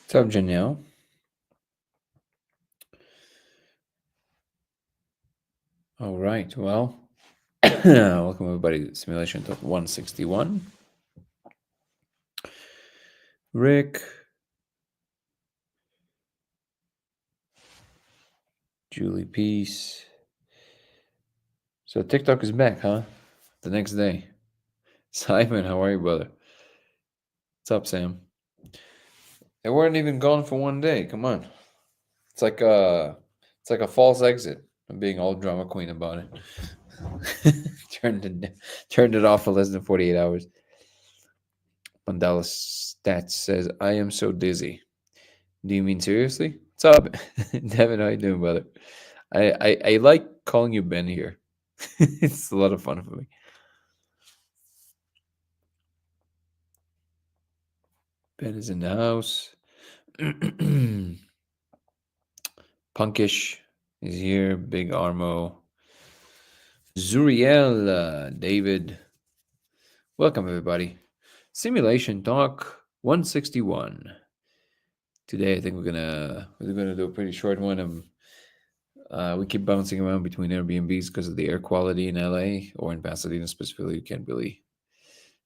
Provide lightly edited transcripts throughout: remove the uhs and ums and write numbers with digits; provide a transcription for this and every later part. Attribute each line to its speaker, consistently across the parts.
Speaker 1: What's up, Janelle? All right. Well, welcome everybody to Simulation Talk 161. Rick, Julie Peace. So TikTok is back, huh? The next day. Simon, how are you, brother? What's up, Sam? They weren't even gone for one day. Come on. It's like a false exit. I'm being all drama queen about it. turned it off for less than 48 hours. Mandala Stats says, I am so dizzy. Do you mean seriously? What's up, Devin? How you doing, brother? I like calling you Ben here. It's a lot of fun for me. Ben is in the house. Punkish is here. Big Armo. Zuriel, David. Welcome, everybody. Simulation Talk 161. Today, I think we're gonna do a pretty short one. We keep bouncing around between Airbnbs because of the air quality in LA or in Pasadena specifically. You can't really.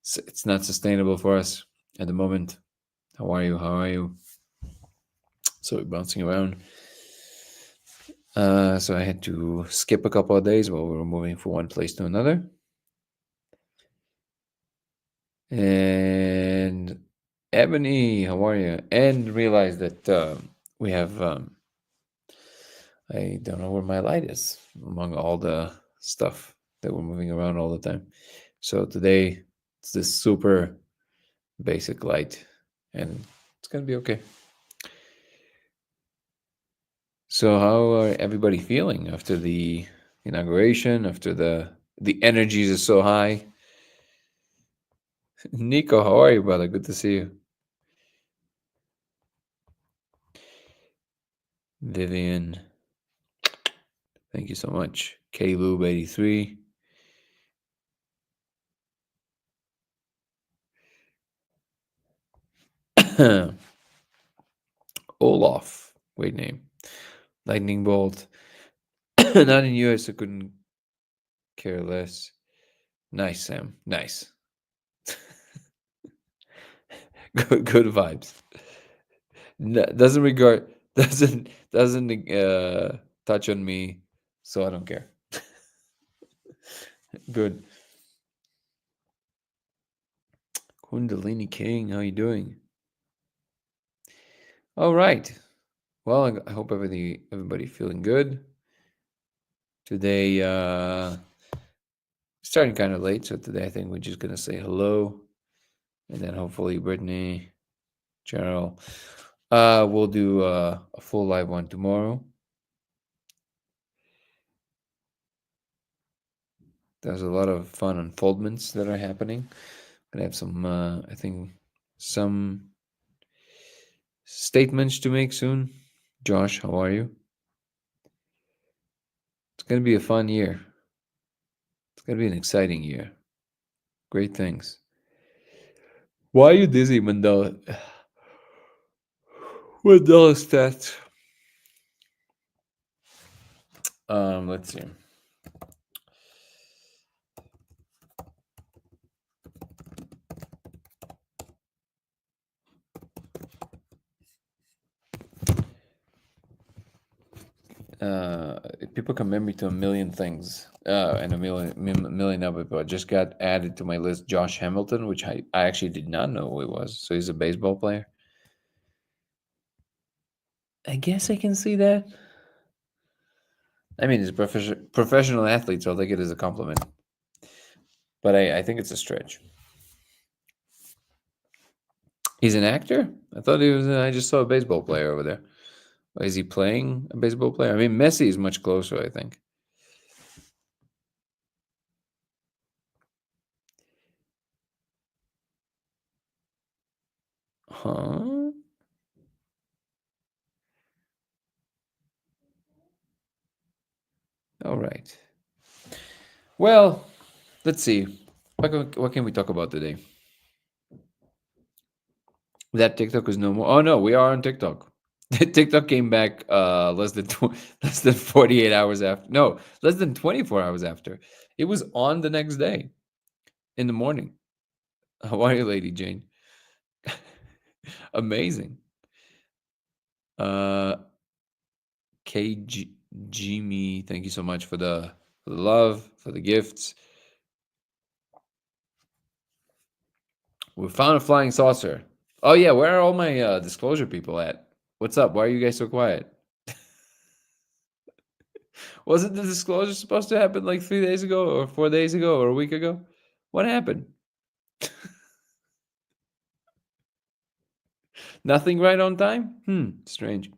Speaker 1: It's not sustainable for us at the moment. How are you? How are you? So we're bouncing around. So I had to skip a couple of days while we were moving from one place to another. And Ebony, how are you? And realize that we have. I don't know where my light is among all the stuff that we're moving around all the time. So today it's this super basic light, and it's gonna be okay. So how are everybody feeling after the inauguration? After the energies are so high. Nico, how are you, brother? Good to see you. Vivian, thank you so much. Klube83. Olaf, great name. Lightning Bolt. Not in US, I couldn't care less. Nice, Sam. Nice. Good vibes. Doesn't regard doesn't touch on me, so I don't care. Good. Kundalini King, how you doing? All right. Well, I hope everybody feeling good. Today, starting kind of late, so today I think we're just gonna say hello, and then hopefully Brittany, Cheryl, we'll do a full live one tomorrow. There's a lot of fun unfoldments that are happening. Gonna have some, I think, some statements to make soon. Josh, how are you? It's gonna be a fun year. It's gonna be an exciting year. Great things. Why are you dizzy, Mandela? Mandela stats. Let's see. People compare me to a million things, and a million other people. I just got added to my list. Josh Hamilton, which I actually did not know who he was. So he's a baseball player. I guess I can see that. I mean, he's a professional athlete, so I'll take it as a compliment. But I think it's a stretch. He's an actor? I thought he was. I just saw a baseball player over there. Is he playing a baseball player? I mean, Messi is much closer, I think. Huh? All right. Well, let's see. What can we talk about today? That TikTok is no more. Oh no, we are on TikTok. TikTok came back less than 48 hours after. No, less than 24 hours after. It was on the next day in the morning. How are you, Lady Jane? Amazing. Uh KG Jimmy, thank you so much for the love, for the gifts. We found a flying saucer. Oh yeah, where are all my disclosure people at? What's up? Why are you guys so quiet? Wasn't the disclosure supposed to happen like 3 days ago or 4 days ago or a week ago? What happened? Nothing right on time? Strange.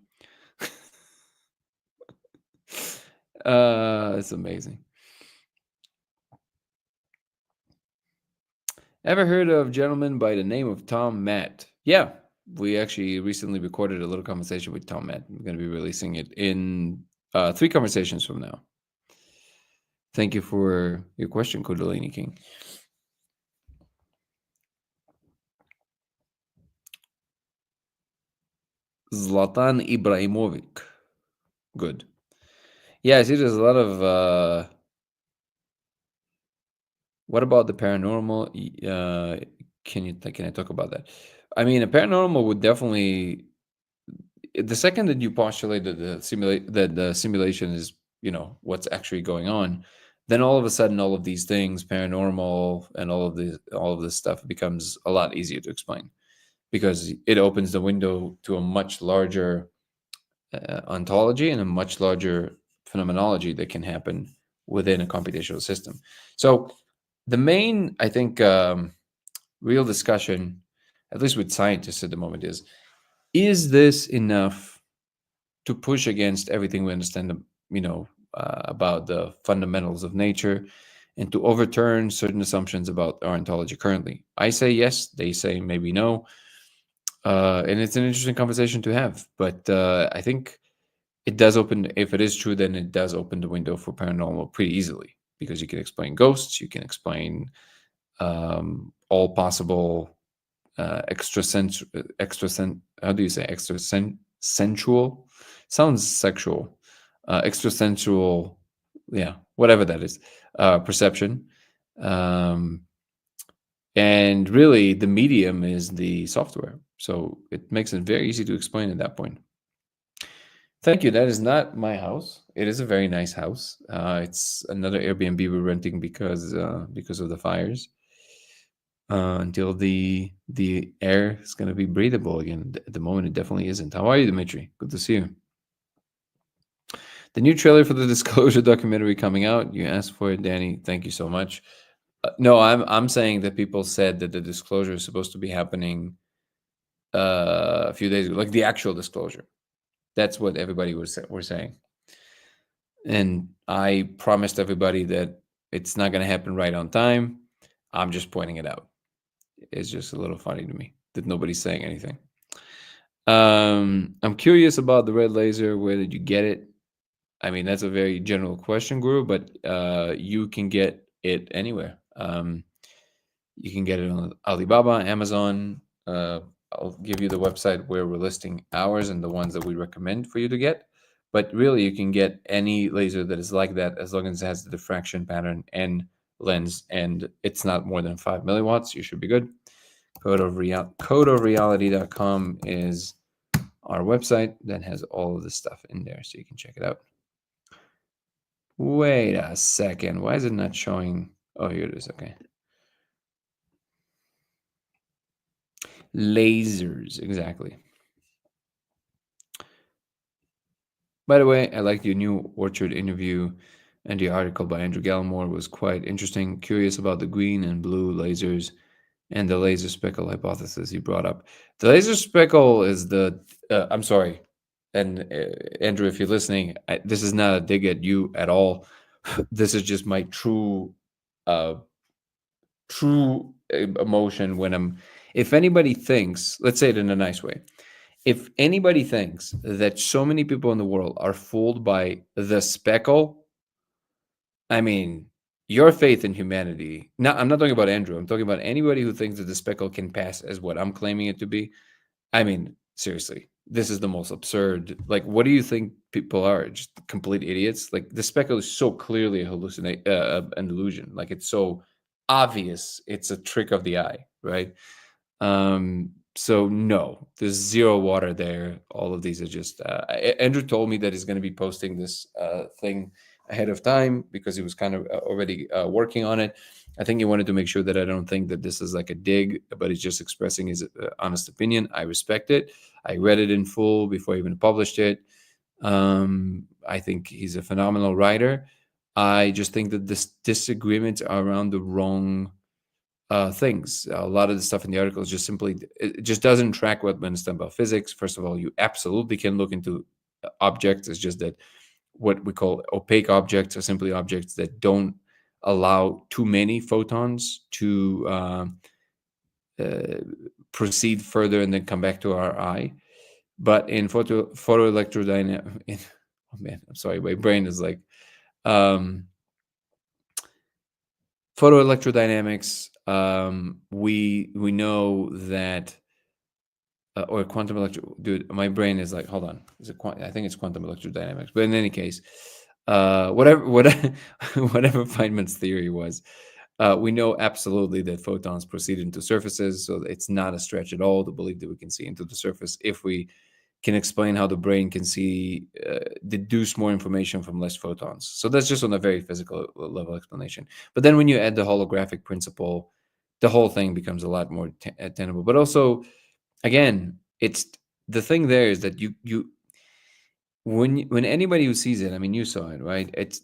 Speaker 1: It's amazing. Ever heard of a gentleman by the name of Tom Matt? Yeah, we actually recently recorded a little conversation with Tom Matt. I'm going to be releasing it in 3 conversations from now. Thank you for your question, Kundalini King. Zlatan Ibrahimovic. Good. Yeah, I see there's a lot of what about the paranormal? Can I talk about that? I mean, a paranormal would definitely the second that you postulate that the simulation is what's actually going on, then all of a sudden all of these things, paranormal and all of this stuff becomes a lot easier to explain because it opens the window to a much larger ontology and a much larger phenomenology that can happen within a computational system. So the main, I think, real discussion, at least with scientists at the moment, is this enough to push against everything we understand, about the fundamentals of nature and to overturn certain assumptions about our ontology currently? I say yes, they say maybe no. And it's an interesting conversation to have. But I think it does open, if it is true, then it does open the window for paranormal pretty easily because you can explain ghosts, you can explain all possible how do you say sensual? Sounds sexual. Extrasensual, yeah, whatever that is, perception. Um, and really, the medium is the software. So it makes it very easy to explain at that point. Thank you. That is not my house. It is a very nice house. It's another Airbnb we're renting because of the fires. Until the air is going to be breathable again. At the moment, it definitely isn't. How are you, Dimitri? Good to see you. The new trailer for the Disclosure documentary coming out. You asked for it, Danny. Thank you so much. No, I'm saying that people said that the disclosure is supposed to be happening a few days ago, like the actual disclosure. That's what everybody were saying. And I promised everybody that it's not going to happen right on time. I'm just pointing it out. It's just a little funny to me that nobody's saying anything. I'm curious about the red laser. Where did you get it? I mean, that's a very general question, Guru, but you can get it anywhere. You can get it on Alibaba, Amazon. I'll give you the website where we're listing ours and the ones that we recommend for you to get. But really, you can get any laser that is like that as long as it has the diffraction pattern and lens, and it's not more than 5 milliwatts. You should be good. Codeofreality.com is our website that has all of this stuff in there, so you can check it out. Wait a second. Why is it not showing? Oh, here it is. Okay. Lasers, exactly. By the way, I liked your new Orchard interview, and the article by Andrew Gallimore was quite interesting. Curious about the green and blue lasers and the laser speckle hypothesis you brought up. The laser speckle is I'm sorry, and Andrew, if you're listening, this is not a dig at you at all. This is just my uh, true emotion when if anybody thinks, let's say it in a nice way, if anybody thinks that so many people in the world are fooled by the speckle, I mean, your faith in humanity. Now, I'm not talking about Andrew. I'm talking about anybody who thinks that the speckle can pass as what I'm claiming it to be. I mean, seriously, this is the most absurd. Like, what do you think people are? Just complete idiots? Like, the speckle is so clearly a an illusion. Like, it's so obvious. It's a trick of the eye, right? So no, there's zero water there. All of these are just. Andrew told me that he's going to be posting this thing ahead of time because he was kind of already working on it. I think he wanted to make sure that I don't think that this is like a dig, but he's just expressing his honest opinion. I respect it. I read it in full before I even published it. I think he's a phenomenal writer. I just think that this disagreements are around the wrong things. A lot of the stuff in the article is just simply, it just doesn't track what we understand about physics. First of all, you absolutely can look into objects. It's just that what we call opaque objects are simply objects that don't allow too many photons to uh, proceed further and then come back to our eye. But in photoelectrodynamics, oh man, I'm sorry, my brain is like um, photoelectrodynamics. We know that or quantum electro. Dude, my brain is like, hold on, is it? I think it's quantum electrodynamics. But in any case, whatever whatever Feynman's theory was, we know absolutely that photons proceed into surfaces, so it's not a stretch at all to believe that we can see into the surface if we can explain how the brain can see deduce more information from less photons. So that's just on a very physical level explanation. But then when you add the holographic principle, the whole thing becomes a lot more tenable. But also, again, it's the thing there is that you when anybody who sees it, I mean, you saw it, right? It's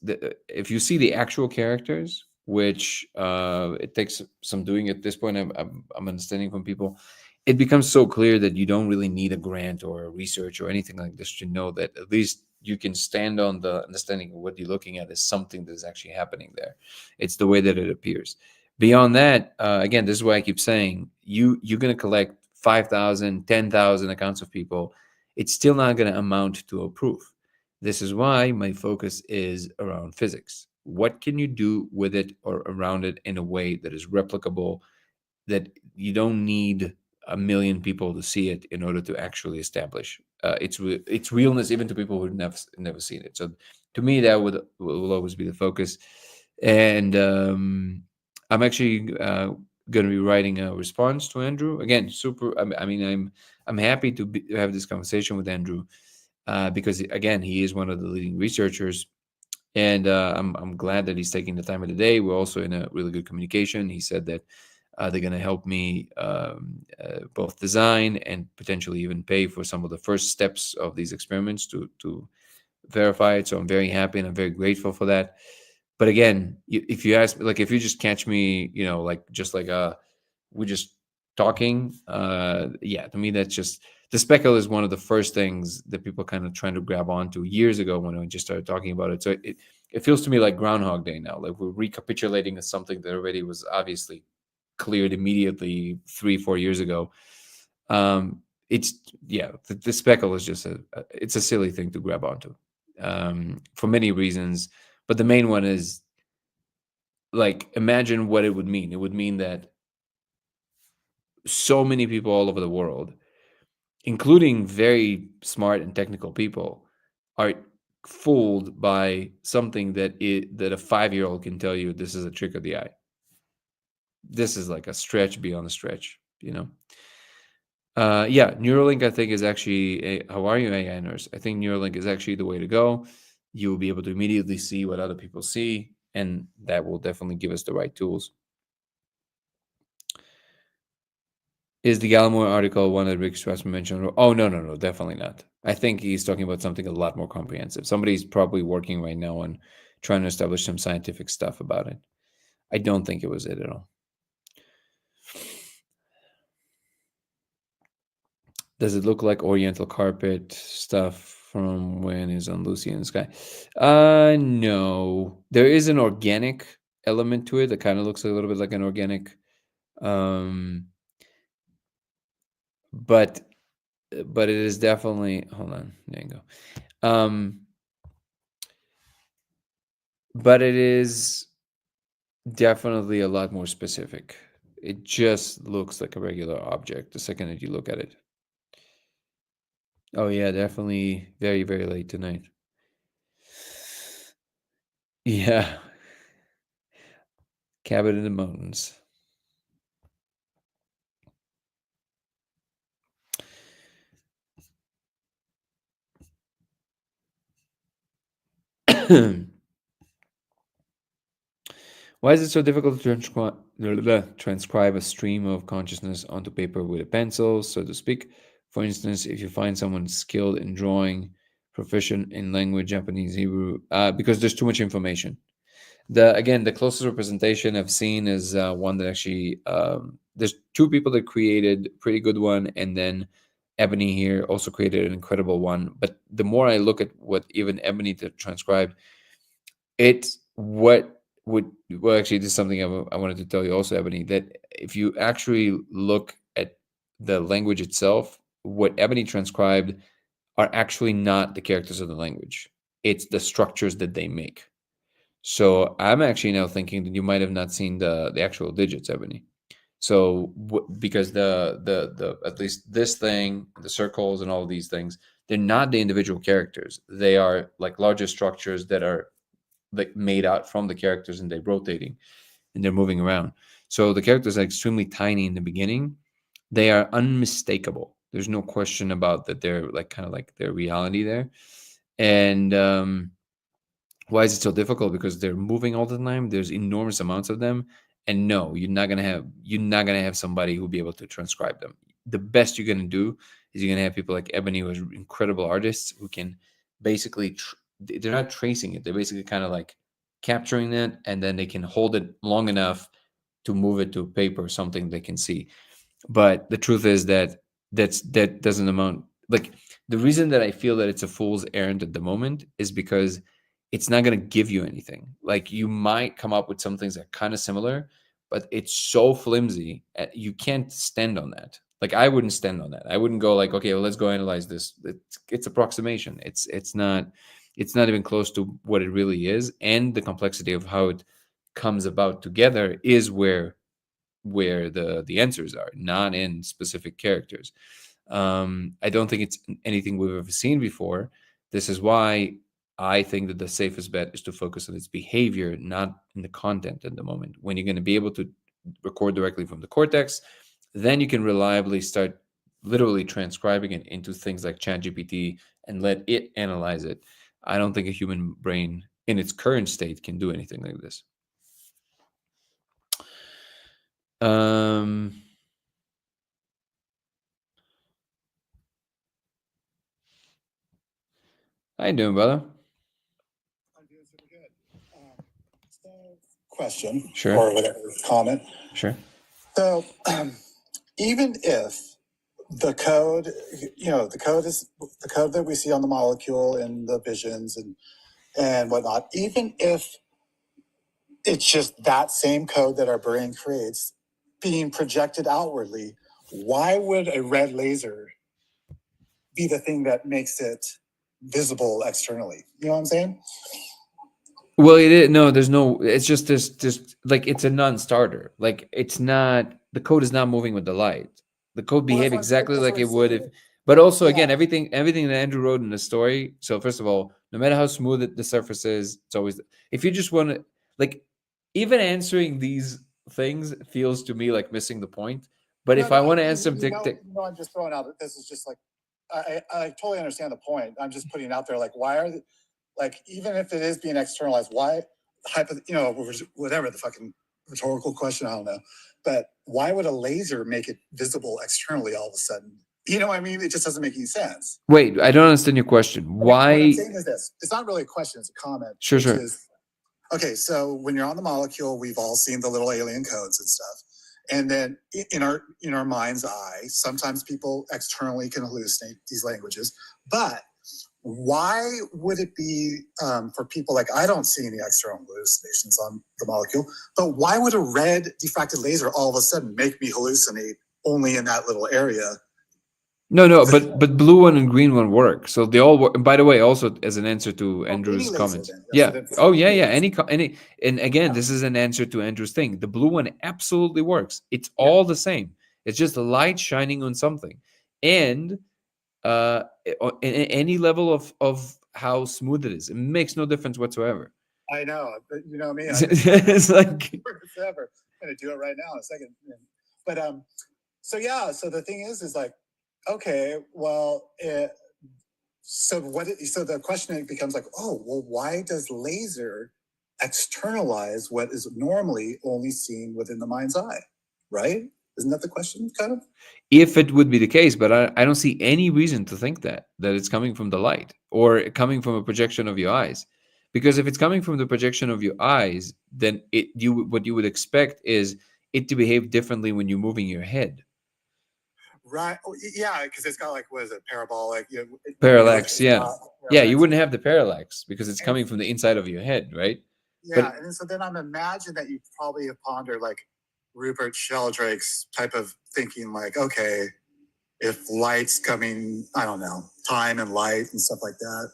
Speaker 1: if you see the actual characters, which it takes some doing at this point. I'm understanding from people, it becomes so clear that you don't really need a grant or a research or anything like this to know that at least you can stand on the understanding of what you're looking at is something that is actually happening there. It's the way that it appears. Beyond that, again, this is why I keep saying you're going to collect 5,000, 10,000 accounts of people. It's still not going to amount to a proof. This is why my focus is around physics. What can you do with it or around it in a way that is replicable, that you don't need a million people to see it in order to actually establish its realness, even to people who've never seen it. So to me, that will always be the focus. And I'm actually going to be writing a response to Andrew again. Super. I mean, I'm happy to have this conversation with Andrew because again, he is one of the leading researchers, and I'm glad that he's taking the time of the day. We're also in a really good communication. He said that they're going to help me both design and potentially even pay for some of the first steps of these experiments to verify it. So I'm very happy and I'm very grateful for that. But again, if you ask, like, if you just catch me, like just like we're just talking, yeah, to me that's just the speckle is one of the first things that people kind of trying to grab onto years ago when I just started talking about it. So it feels to me like Groundhog Day now, like we're recapitulating something that already was obviously cleared immediately 3-4 years ago. It's yeah, the speckle is just it's a silly thing to grab onto for many reasons, but the main one is, like, imagine what it would mean. It would mean that so many people all over the world, including very smart and technical people, are fooled by something that a 5-year-old can tell you this is a trick of the eye. This is like a stretch beyond a stretch, you know. Yeah, Neuralink, I think, is actually how are you, AI nurse? I think Neuralink is actually the way to go. You will be able to immediately see what other people see, and that will definitely give us the right tools. Is the Gallimore article one that Rick Strassman mentioned? Oh, no, no, no, definitely not. I think he's talking about something a lot more comprehensive. Somebody's probably working right now on trying to establish some scientific stuff about it. I don't think it was it at all. Does it look like Oriental carpet stuff from when is on Lucy in the Sky? No. There is an organic element to it that kind of looks a little bit like an organic, um, but it is definitely. Hold on, there you go. But it is definitely a lot more specific. It just looks like a regular object the second that you look at it. Oh yeah, definitely very, very late tonight. Yeah, cabin in the mountains. Why is it so difficult to transcribe a stream of consciousness onto paper with a pencil, so to speak? For instance, if you find someone skilled in drawing, proficient in language, Japanese, Hebrew, because there's too much information. The closest representation I've seen is one that actually there's two people that created a pretty good one, and then Ebony here also created an incredible one. But the more I look at what even Ebony transcribed, it's what would well actually this is something I wanted to tell you also, Ebony, that if you actually look at the language itself, what Ebony transcribed are actually not the characters of the language. It's the structures that they make. So I'm actually now thinking that you might have not seen the actual digits, Ebony. So because the at least this thing, the circles and all of these things, they're not the individual characters. They are like larger structures that are like made out from the characters, and they're rotating and they're moving around. So the characters are extremely tiny in the beginning. They are unmistakable. There's no question about that. They're like kind of like their reality there. And why is it so difficult? Because they're moving all the time. There's enormous amounts of them, and no, you're not gonna have somebody who'll be able to transcribe them. The best you're gonna do is you're gonna have people like Ebony, who are incredible artists who can basically they're not tracing it. They're basically kind of like capturing it, and then they can hold it long enough to move it to paper or something they can see. But the truth is that that doesn't amount like the reason that I feel that it's a fool's errand at the moment is because it's not going to give you anything. Like you might come up with some things that are kind of similar, but it's so flimsy. You can't stand on that. Like I wouldn't stand on that. I wouldn't go like, okay, well, let's go analyze this. It's approximation. It's not even close to what it really is, and the complexity of how it comes about together is where the answers are, not in specific characters. I don't think it's anything we've ever seen before. This is why I think that the safest bet is to focus on its behavior, not in the content at the moment. When you're going to be able to record directly from the cortex, then you can reliably start literally transcribing it into things like ChatGPT and let it analyze it. I don't think a human brain in its current state can do anything like this. Um, how you doing, brother?
Speaker 2: I'm doing super good. So, question
Speaker 1: Sure.
Speaker 2: or whatever comment.
Speaker 1: Sure.
Speaker 2: So, even if the code, the code is the code that we see on the molecule and the visions and whatnot, even if it's just that same code that our brain creates being projected outwardly, why would a red laser be the thing that makes it visible externally? You know what I'm saying?
Speaker 1: Well, it is no. There's no. It's just this. Like it's a non-starter. Like it's not. The code is not moving with the light. The code behave exactly
Speaker 2: That's
Speaker 1: like
Speaker 2: what
Speaker 1: it
Speaker 2: I'm
Speaker 1: would
Speaker 2: saying.
Speaker 1: if. But also, again,
Speaker 2: Yeah.
Speaker 1: everything that Andrew wrote in the story. So first of all, no matter how smooth the surface is, it's always. If you just want to, like, even answering these things feels to me like missing the point. But if I want to answer them,
Speaker 2: I'm just throwing out. This is just like I totally understand the point. I'm just putting it out there. Like, why are like even if it is being externalized, why whatever the fucking rhetorical question, I don't know, but why would a laser make it visible externally all of a sudden? You know what I mean? It just doesn't make any sense.
Speaker 1: wait, I don't understand your question. Why?
Speaker 2: What I'm saying is this: it's not really a question; it's a comment.
Speaker 1: Sure,
Speaker 2: which
Speaker 1: sure.
Speaker 2: Is, okay, so when you're on the molecule, we've all seen the little alien codes and stuff. And then in our mind's eye, sometimes people externally can hallucinate these languages. But why would it be for people like I don't see any external hallucinations on the molecule, but why would a red diffracted laser all of a sudden make me hallucinate only in that little area?
Speaker 1: No, but blue one and green one work. So they all work. And by the way, also as an answer to Andrew's comment. Yeah. Oh yeah, yeah. Any and again, this is an answer to Andrew's thing. The blue one absolutely works. It's all the same. It's just the light shining on something. And any level of how smooth it is. It makes no difference whatsoever.
Speaker 2: I know, but you know me, I just
Speaker 1: It's like,
Speaker 2: forever. I'm gonna do it right now in a second. But so yeah, so the thing is like, okay, well, so what? So the question becomes like, oh, well, why does laser externalize what is normally only seen within the mind's eye? Right? Isn't that the question, kind of?
Speaker 1: if it would be the case, but I don't see any reason to think that it's coming from the light or coming from a projection of your eyes. Because if it's coming from the projection of your eyes, then what you would expect is it to behave differently when you're moving your head.
Speaker 2: Right. Oh, yeah, because it's got like, what is it, parabolic?
Speaker 1: Parallax, yeah. Yeah, you
Speaker 2: Parallax.
Speaker 1: wouldn't have the parallax because it's coming from the inside of your head, right?
Speaker 2: Yeah,
Speaker 1: But
Speaker 2: and then, so then I'm imagining that you probably have pondered like Rupert Sheldrake's type of thinking, like, okay, if light's coming, I don't know, time and light and stuff like that.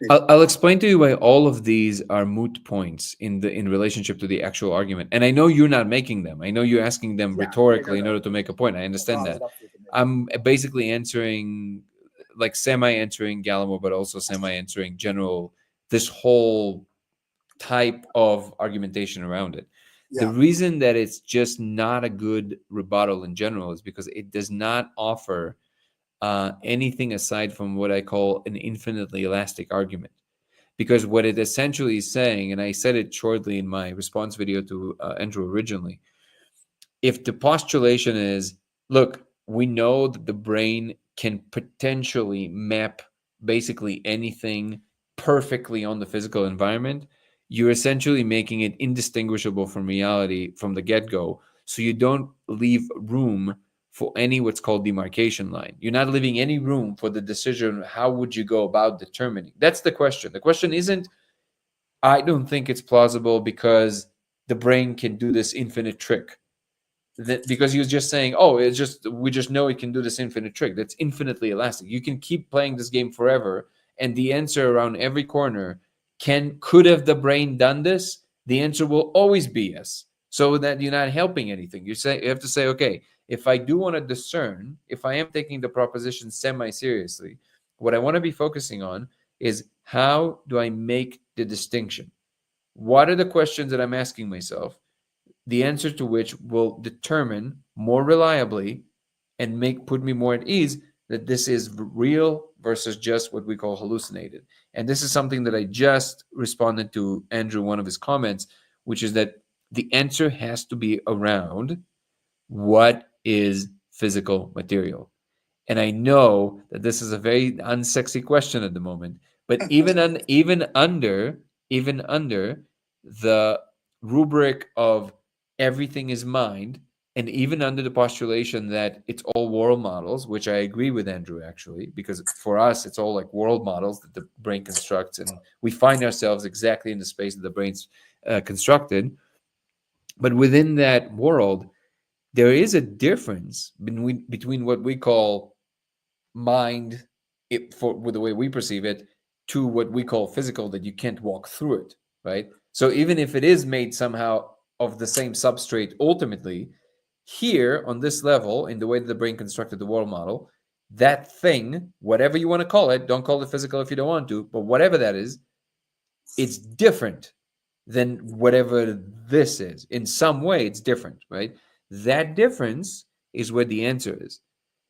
Speaker 1: I'll explain to you why all of these are moot points in relationship to the actual argument. And I know you're not making them. I know you're asking them
Speaker 2: Yeah,
Speaker 1: rhetorically in order to make a point. I understand
Speaker 2: brought
Speaker 1: that.
Speaker 2: it up with me.
Speaker 1: I'm basically answering, like semi-answering Gallimore, but also semi-answering general, this whole type of argumentation around it. The
Speaker 2: Yeah.
Speaker 1: reason that it's just not a good rebuttal in general is because it does not offer anything aside from what I call an infinitely elastic argument. Because what it essentially is saying, and I said it shortly in my response video to Andrew originally, if the postulation is, look, we know that the brain can potentially map basically anything perfectly on the physical environment, you're essentially making it indistinguishable from reality from the get-go, so you don't leave room for any what's called demarcation line. You're not leaving any room for the decision, how would you go about determining? That's the question. The question isn't, I don't think it's plausible because the brain can do this infinite trick. Because he was just saying, oh, it's just, we just know it can do this infinite trick. That's infinitely elastic. You can keep playing this game forever, and the answer around every corner could have the brain done this? The answer will always be yes. So that you're not helping anything. You have to say, okay, if I do want to discern, if I am taking the proposition semi seriously, what I want to be focusing on is how do I make the distinction? What are the questions that I'm asking myself? The answer to which will determine more reliably and put me more at ease that this is real versus just what we call hallucinated. And this is something that I just responded to Andrew, one of his comments, which is that the answer has to be around what is physical material. And I know that this is a very unsexy question at the moment, but even under the rubric of everything is mind, and even under the postulation that it's all world models, which I agree with Andrew actually, because for us it's all like world models that the brain constructs, and we find ourselves exactly in the space that the brain's constructed. But within that world, there is a difference between what we call mind, for with the way we perceive it, to what we call physical, that you can't walk through it, right? So even if it is made somehow of the same substrate, ultimately here on this level, in the way that the brain constructed the world model, that thing, whatever you want to call it, don't call it physical if you don't want to, but whatever that is, it's different than whatever this is. In some way it's different, right? That difference is where the answer is.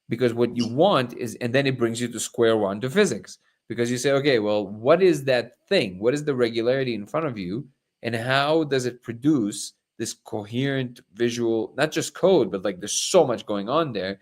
Speaker 1: Because what you want is, and then it brings you to square one to physics, because you say, okay, well, what is that thing? What is the regularity in front of you, and how does it produce this coherent visual, not just code, but like there's so much going on there.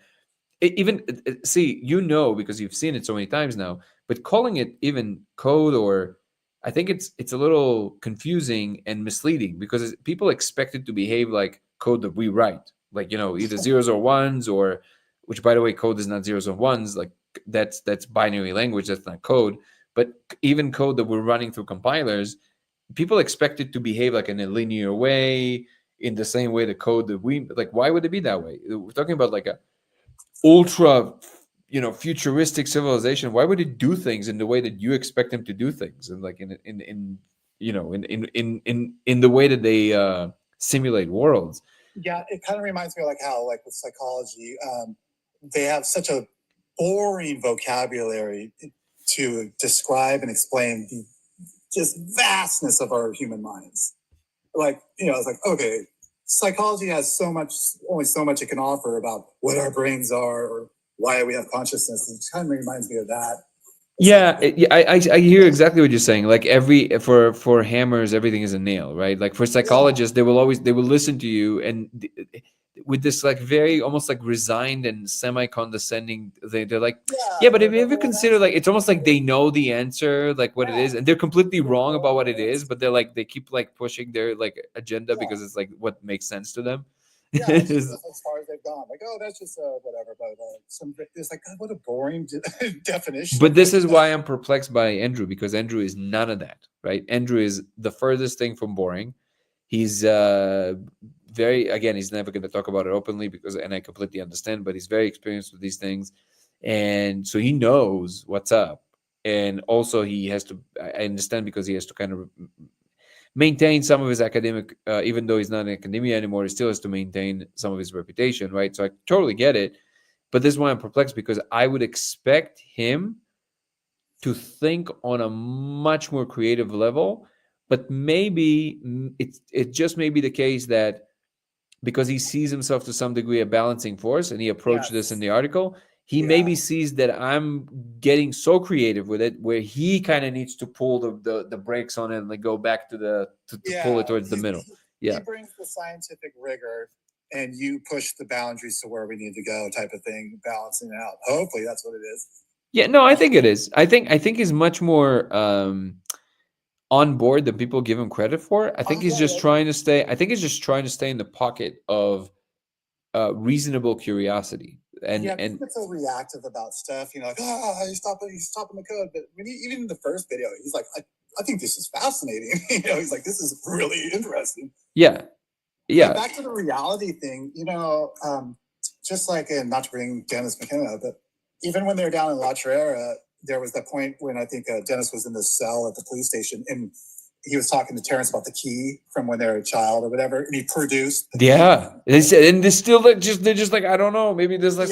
Speaker 1: Even see, because you've seen it so many times now, but calling it even code, or I think it's a little confusing and misleading, because people expect it to behave like code that we write, like, either zeros or ones, or, which, by the way, code is not zeros or ones. Like, that's binary language, that's not code. But even code that we're running through compilers, people expect it to behave like in a linear way, in the same way the code that we like. Why would it be that way? We're talking about like a ultra, futuristic civilization. Why would it do things in the way that you expect them to do things, and like in the way that they simulate worlds?
Speaker 2: Yeah, it kind of reminds me of like how, like with psychology, they have such a boring vocabulary to describe and explain the just vastness of our human minds. Like, it's like, okay, psychology has only so much it can offer about what our brains are or why we have consciousness. It kind of reminds me of that.
Speaker 1: Yeah, I hear exactly what you're saying. Like for hammers, everything is a nail, right? Like for psychologists, they will listen to you and with this like very almost like resigned and semi condescending. They're like, yeah, but if you ever consider like it's almost like they know the answer, like what it is, and they're completely wrong about what it is, but they keep like pushing their like agenda because it's like what makes sense to them.
Speaker 2: Yeah, that's just as far as they've gone. Like, oh, that's just whatever. But it's like, God, what a boring definition.
Speaker 1: But this is why I'm perplexed by Andrew, because Andrew is none of that, right? Andrew is the furthest thing from boring. He's very, again, he's never going to talk about it openly and I completely understand, but he's very experienced with these things. And so he knows what's up. And also he has to, I understand, because he has to kind of maintain some of his academic, even though he's not in academia anymore, he still has to maintain some of his reputation, right? So I totally get it. But this is why I'm perplexed, because I would expect him to think on a much more creative level. But maybe it just may be the case that because he sees himself to some degree a balancing force, and he approached this in the article, he maybe sees that I'm getting so creative with it where he kind of needs to pull the brakes on it and like go back to pull it towards the middle.
Speaker 2: He brings the scientific rigor and you push the boundaries to where we need to go, type of thing, balancing it out. Hopefully that's what it is.
Speaker 1: Yeah, no, I think it is. I think he's much more on board than people give him credit for. I think he's just trying to stay. I think he's just trying to stay in the pocket of reasonable curiosity. And
Speaker 2: people get so reactive about stuff. Like, he's stopping the code. But even in the first video, he's like, I think this is fascinating. He's like, this is really interesting.
Speaker 1: Yeah.
Speaker 2: But back to the reality thing. Just like, and not to bring Dennis McKenna up, but even when they were down in La Terrera, there was that point when I think Dennis was in the cell at the police station, and he was talking to Terrence about the key from when they were a child or whatever, and he produced.
Speaker 1: And they still they're just like, I don't know, maybe there's like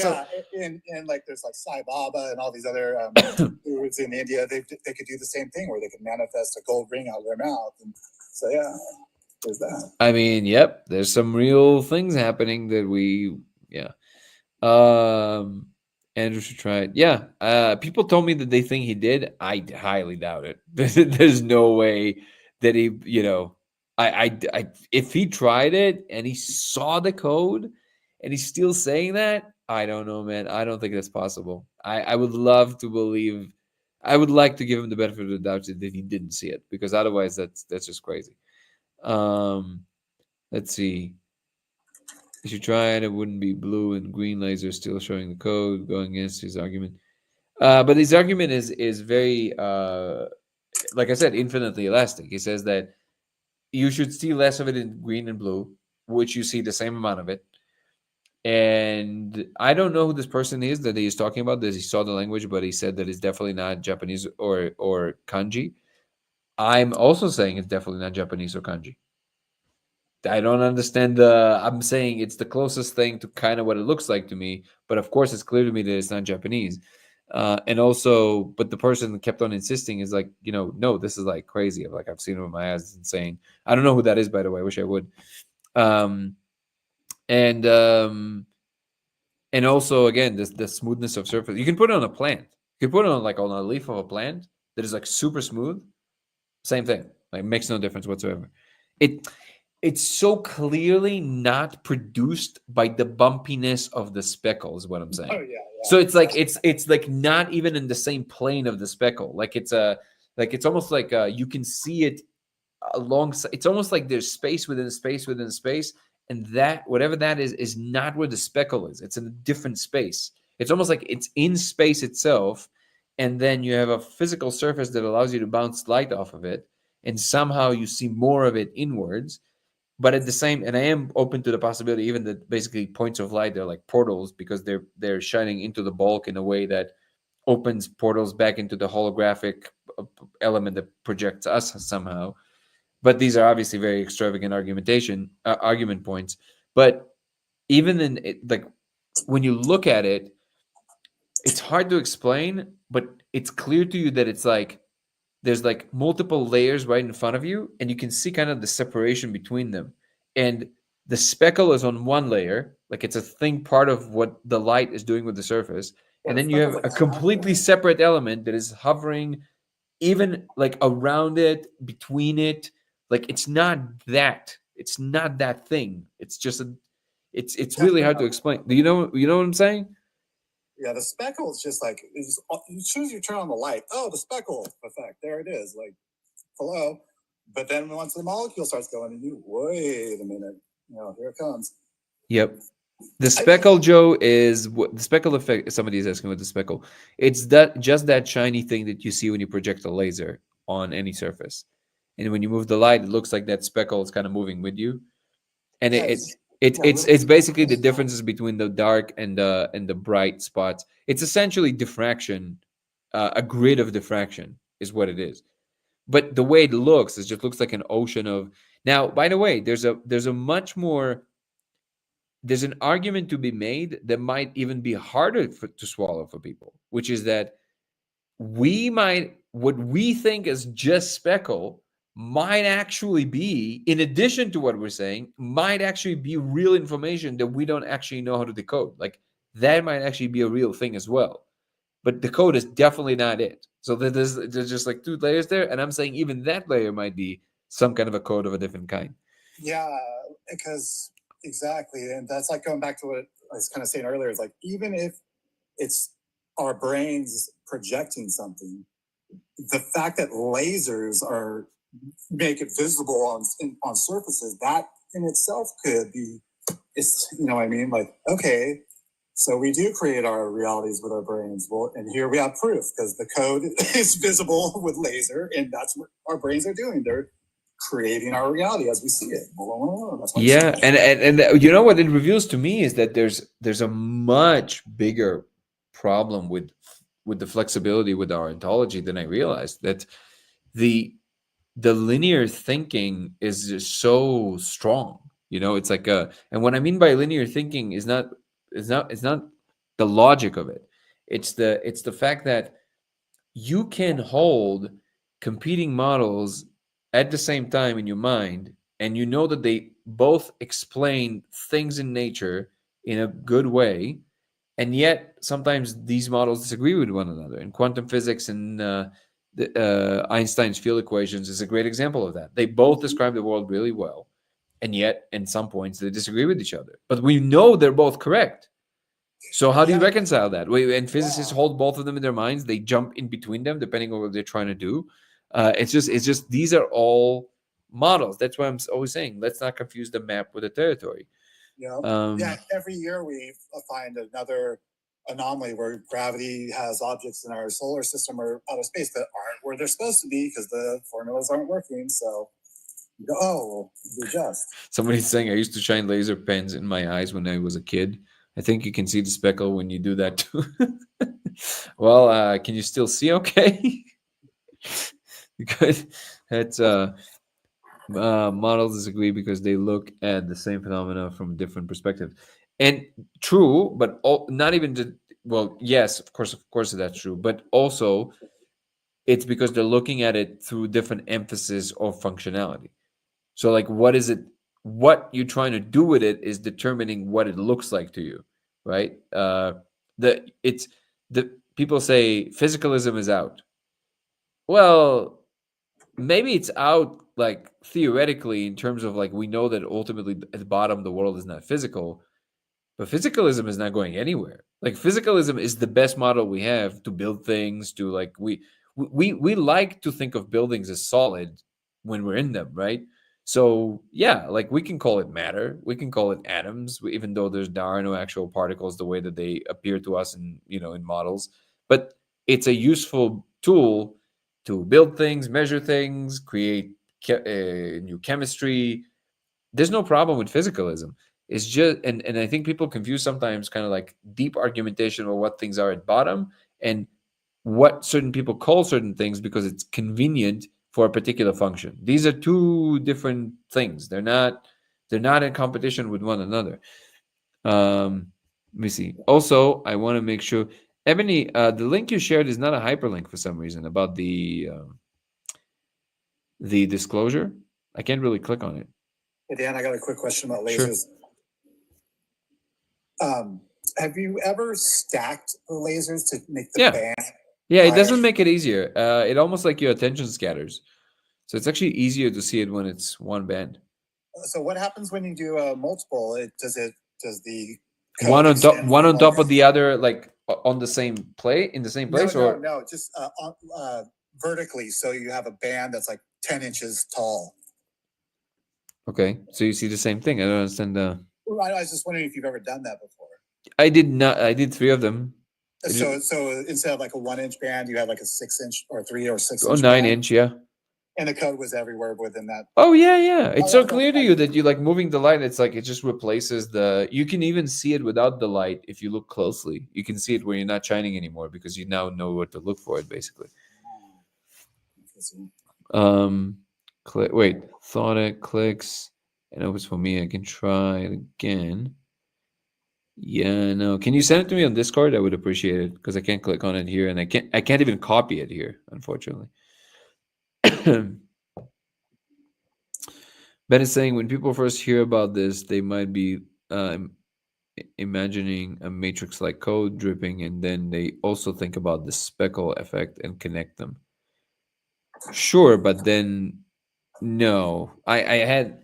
Speaker 2: and like there's like Sai Baba and all these other gurus in India. They could do the same thing where they could manifest a gold ring out of their mouth, and so there's that.
Speaker 1: I mean, yep, there's some real things happening that Andrew should try it. Yeah. People told me that they think he did. I highly doubt it. There's no way that he, if he tried it and he saw the code and he's still saying that, I don't know, man. I don't think that's possible. I would love to believe, I would like to give him the benefit of the doubt that he didn't see it, because otherwise that's just crazy. Let's see. If you try it, it wouldn't be blue and green laser still showing the code, going against his argument. But his argument is very, like I said, infinitely elastic. He says that you should see less of it in green and blue, which you see the same amount of it. And I don't know who this person is that he is talking about, that he saw the language, but he said that it's definitely not Japanese or kanji. I'm also saying it's definitely not Japanese or kanji. I don't understand I'm saying it's the closest thing to kind of what it looks like to me, but of course it's clear to me that it's not Japanese. And also, but the person kept on insisting is like, no, this is like crazy. Like I've seen it with my eyes. It's insane. I don't know who that is, by the way. I wish I would. And also, again, the smoothness of surface. You can put it on a plant. You can put it on like on a leaf of a plant that is like super smooth. Same thing. Like makes no difference whatsoever. It's so clearly not produced by the bumpiness of the speckle, is what I'm saying.
Speaker 2: Oh, yeah.
Speaker 1: So it's like it's like not even in the same plane of the speckle. Like it's almost like you can see it alongside. It's almost like there's space within space within space, and that whatever that is not where the speckle is. It's in a different space. It's almost like it's in space itself, and then you have a physical surface that allows you to bounce light off of it, and somehow you see more of it inwards. But at the same, and I am open to the possibility, even that basically points of light, they're like portals, because they're shining into the bulk in a way that opens portals back into the holographic element that projects us somehow. But these are obviously very extravagant argument points. But even in it, like when you look at it, it's hard to explain, but it's clear to you that it's like there's like multiple layers right in front of you, and you can see kind of the separation between them. And the speckle is on one layer, like it's a thing part of what the light is doing with the surface.
Speaker 2: Yeah,
Speaker 1: And
Speaker 2: the
Speaker 1: then you
Speaker 2: speckle's
Speaker 1: have
Speaker 2: like
Speaker 1: a
Speaker 2: a shadow.
Speaker 1: completely separate element that is hovering even like around it, between it. Like it's not that thing. It's just a it's really
Speaker 2: Definitely
Speaker 1: hard to
Speaker 2: not.
Speaker 1: explain. Do you know what I'm saying?
Speaker 2: Yeah, the speckle is just like as soon as you turn on the light, oh, the speckle effect, there it is. Like, hello. But then once the molecule starts going, and you wait a minute, here it comes.
Speaker 1: Yep. The speckle, Joe, is what the speckle effect. Somebody is asking what the speckle. It's that just that shiny thing that you see when you project a laser on any surface, and when you move the light, it looks like that speckle is kind of moving with you. And
Speaker 2: Yeah,
Speaker 1: it, it,
Speaker 2: it's
Speaker 1: it
Speaker 2: yeah,
Speaker 1: it's
Speaker 2: really
Speaker 1: it's basically the
Speaker 2: small.
Speaker 1: differences between the dark and the bright spots. It's essentially diffraction, a grid of diffraction is what it is. But the way it looks, it just looks like an ocean of. Now, by the way, there's a much more there's an argument to be made that might even be harder to swallow for people, which is that we might what we think is just speckle might actually be, in addition to what we're saying, might actually be real information that we don't actually know how to decode. Like that might actually be a real thing as well. But the code is definitely not it. So there's just like two layers there, and I'm saying even that layer might be some kind of a code of a different kind.
Speaker 2: Yeah, because exactly, and that's like going back to what I was kind of saying earlier. Is like even if it's our brains projecting something, the fact that lasers are make it visible on surfaces, that in itself could be, it's what I mean. Like, okay, so we do create our realities with our brains. Well, and here we have proof because the code is visible with laser, and that's what our brains are doing. They're creating our reality as we see it. That's what
Speaker 1: Yeah, and you know what it reveals to me is that there's a much bigger problem with the flexibility with our ontology than I realized. That the the linear thinking is just so strong. It's like and what I mean by linear thinking is not the logic of it. It's the fact that you can hold competing models at the same time in your mind, and you know that they both explain things in nature in a good way, and yet sometimes these models disagree with one another. In quantum physics and Einstein's field equations is a great example of that. They both describe the world really well, and yet in some points they disagree with each other, but we know they're both correct. So how do you
Speaker 2: Yeah,
Speaker 1: reconcile that? And physicists
Speaker 2: yeah,
Speaker 1: hold both of them in their minds. They jump in between them depending on what they're trying to do. It's just these are all models. That's why I'm always saying let's not confuse the map with the territory.
Speaker 2: yeah, yeah.
Speaker 1: Um,
Speaker 2: Every year we find another anomaly where gravity has objects in our solar system or outer space that aren't where they're supposed to be because the formulas aren't working. So you go, oh, we adjust.
Speaker 1: Somebody's saying I used to shine laser pens in my eyes when I was a kid. I think you can see the speckle when you do that too. Well, can you still see okay? Because that's models disagree because they look at the same phenomena from different perspectives. And true, but not even well, yes, of course that's true, but also it's because they're looking at it through different emphasis or functionality. So like what you're trying to do with it is determining what it looks like to you, right? The people say physicalism is out. Well, maybe it's out like theoretically in terms of like we know that ultimately at the bottom the world is not physical, but physicalism is not going anywhere. Like physicalism is the best model we have to build things. To like we like to think of buildings as solid when we're in them, right? So yeah, like we can call it matter, we can call it atoms, even though there are no actual particles the way that they appear to us in models. But it's a useful tool to build things, measure things, create new chemistry. There's no problem with physicalism. It's just and I think people confuse sometimes kind of like deep argumentation about what things are at bottom and what certain people call certain things because it's convenient for a particular function. These are two different things. They're not in competition with one another. Let me see. Also, I want to make sure. Ebony, the link you shared is not a hyperlink for some reason about the disclosure. I can't really click on it.
Speaker 2: Hey, Dan, I got a quick question about
Speaker 1: Sure.
Speaker 2: lasers. Have you ever stacked the lasers to make the
Speaker 1: Yeah.
Speaker 2: band?
Speaker 1: Yeah, it
Speaker 2: higher?
Speaker 1: doesn't make it easier. It almost like your attention scatters. So it's actually easier to see it when it's one band.
Speaker 2: So what happens when you do a multiple? Does the
Speaker 1: One
Speaker 2: code
Speaker 1: on top,
Speaker 2: extend
Speaker 1: one on top
Speaker 2: longer?
Speaker 1: of the other, like on the same play in the same place, or
Speaker 2: No, just vertically. So you have a band that's like 10 inches tall.
Speaker 1: okay. So you see the same thing. I don't understand.
Speaker 2: I was just wondering if you've ever done that before.
Speaker 1: I did not. I did 3 of them.
Speaker 2: So instead of like a 1-inch band, you had like a 6-inch or 3 or 6
Speaker 1: Oh,
Speaker 2: inch
Speaker 1: 9-inch, yeah.
Speaker 2: and the code was everywhere within that.
Speaker 1: Oh yeah, yeah. It's so
Speaker 2: I
Speaker 1: clear to you that you like moving the light. It's like it just replaces the. You can even see it without the light if you look closely. You can see it when you're not shining anymore because you now know what to look for. It basically. Wait. Thought it clicks and opens for me. I can try it again. Yeah, no. Can you send it to me on Discord? I would appreciate it because I can't click on it here, and I can't even copy it here, unfortunately. Ben is saying when people first hear about this, they might be imagining a matrix-like code dripping, and then they also think about the speckle effect and connect them. Sure, but then no, I had.